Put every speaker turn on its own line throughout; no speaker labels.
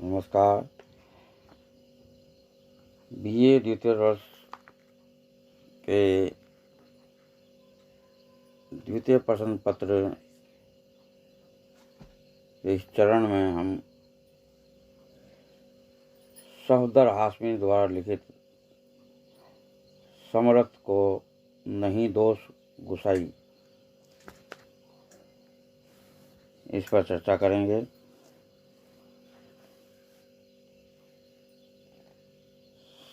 नमस्कार। बीए द्वितीय वर्ष के द्वितीय प्रश्न पत्र के इस चरण में हम सफदर हाशमी द्वारा लिखित समरथ को नहीं दोष गुसाई इस पर चर्चा करेंगे।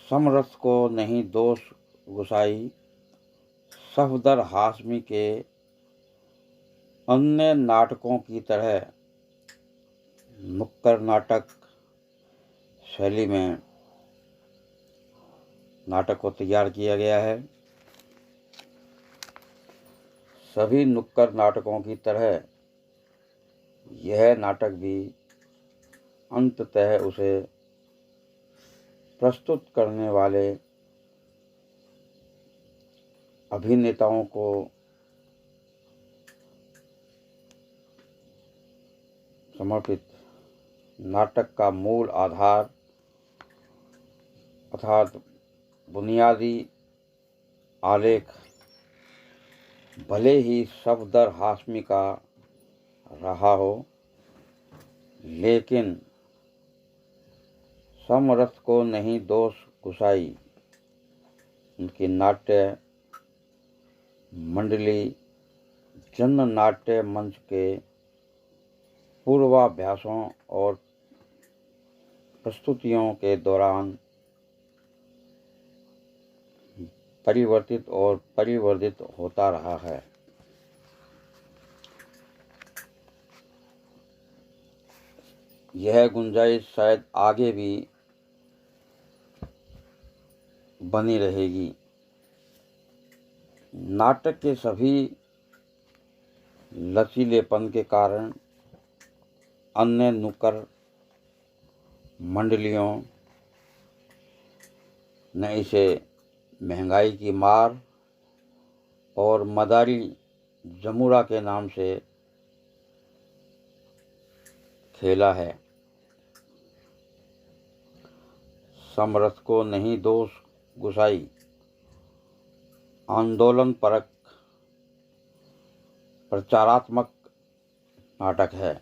समरथ को नहीं दोष गुसाई सफदर हाशमी के अन्य नाटकों की तरह नुक्कड़ नाटक शैली में नाटक को तैयार किया गया है। सभी नुक्कड़ नाटकों की तरह यह नाटक भी अंततः उसे प्रस्तुत करने वाले अभिनेताओं को समर्पित नाटक का मूल आधार अर्थात बुनियादी आलेख भले ही सफदर हाशमी का रहा हो, लेकिन समरथ को नहीं दोष गुसाई उनकी नाट्य मंडली जन नाट्य मंच के पूर्वाभ्यासों और प्रस्तुतियों के दौरान परिवर्तित और परिवर्धित होता रहा है। यह गुंजाइश शायद आगे भी बनी रहेगी। नाटक के सभी लचीलेपन के कारण अन्य नुक्कड़ मंडलियों ने इसे महंगाई की मार और मदारी जमुरा के नाम से खेला है। समरथ को नहीं दोष गुसाई आंदोलन परक प्रचारात्मक नाटक है,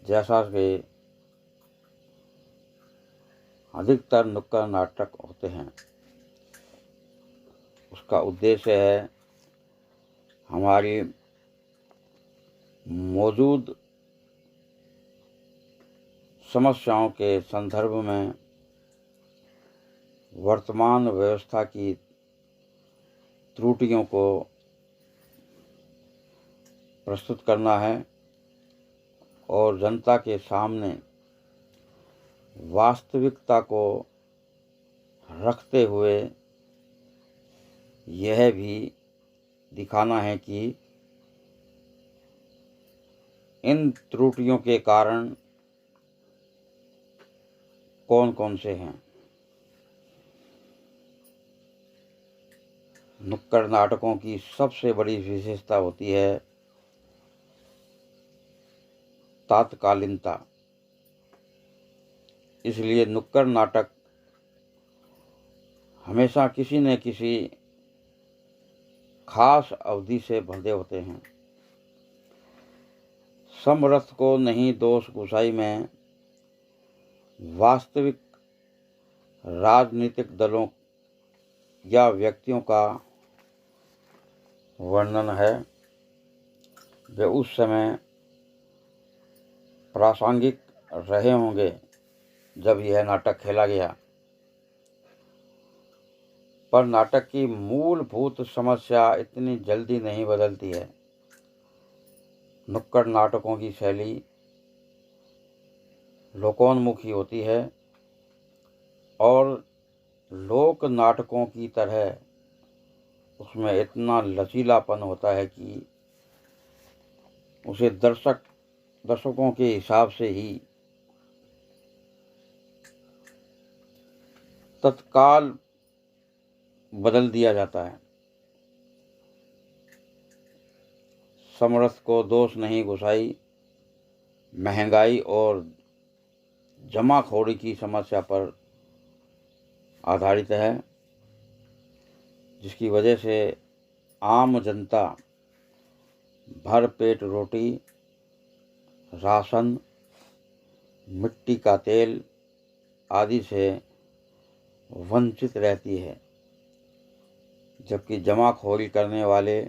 जैसा कि अधिकतर नुक्कड़ नाटक होते हैं। उसका उद्देश्य है हमारी मौजूद समस्याओं के संदर्भ में वर्तमान व्यवस्था की त्रुटियों को प्रस्तुत करना है और जनता के सामने वास्तविकता को रखते हुए यह भी दिखाना है कि इन त्रुटियों के कारण कौन कौन से हैं। नुक्कड़ नाटकों की सबसे बड़ी विशेषता होती है तात्कालीनता। इसलिए नुक्कड़ नाटक हमेशा किसी न किसी खास अवधि से बंधे होते हैं। समरथ को नहीं दोष गुसाई में वास्तविक राजनीतिक दलों या व्यक्तियों का वर्णन है वे उस समय प्रासंगिक रहे होंगे जब यह नाटक खेला गया, पर नाटक की मूलभूत समस्या इतनी जल्दी नहीं बदलती है। नुक्कड़ नाटकों की शैली लोकोन्मुखी होती है और लोक नाटकों की तरह उसमें इतना लचीलापन होता है कि उसे दर्शकों के हिसाब से ही तत्काल बदल दिया जाता है। समरथ को दोष नहीं गुसाई महंगाई और जमाखोरी की समस्या पर आधारित है, जिसकी वजह से आम जनता भरपेट रोटी, राशन, मिट्टी का तेल आदि से वंचित रहती है, जबकि जमाखोरी करने वाले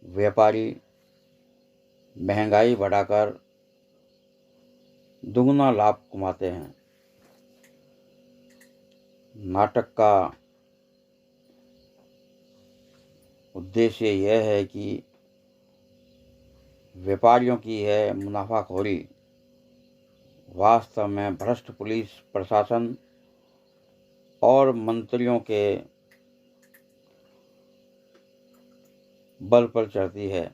व्यापारी महंगाई बढ़ाकर दुगना लाभ कमाते हैं। नाटक का उद्देश्य यह है कि व्यापारियों की है मुनाफाखोरी वास्तव में भ्रष्ट पुलिस प्रशासन और मंत्रियों के बल पर चढ़ती है,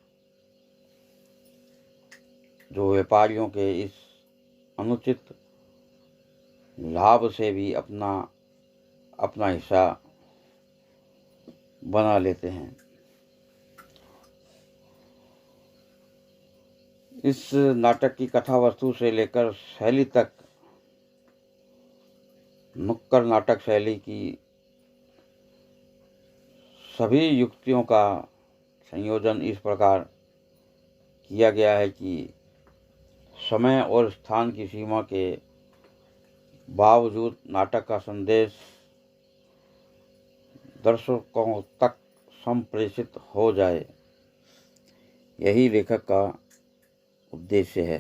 जो व्यापारियों के इस अनुचित लाभ से भी अपना हिस्सा बना लेते हैं। इस नाटक की कथा वस्तु से लेकर शैली तक नुक्कड़ नाटक शैली की सभी युक्तियों का संयोजन इस प्रकार किया गया है कि समय और स्थान की सीमा के बावजूद नाटक का संदेश दर्शकों तक संप्रेषित हो जाए, यही लेखक का उद्देश्य है।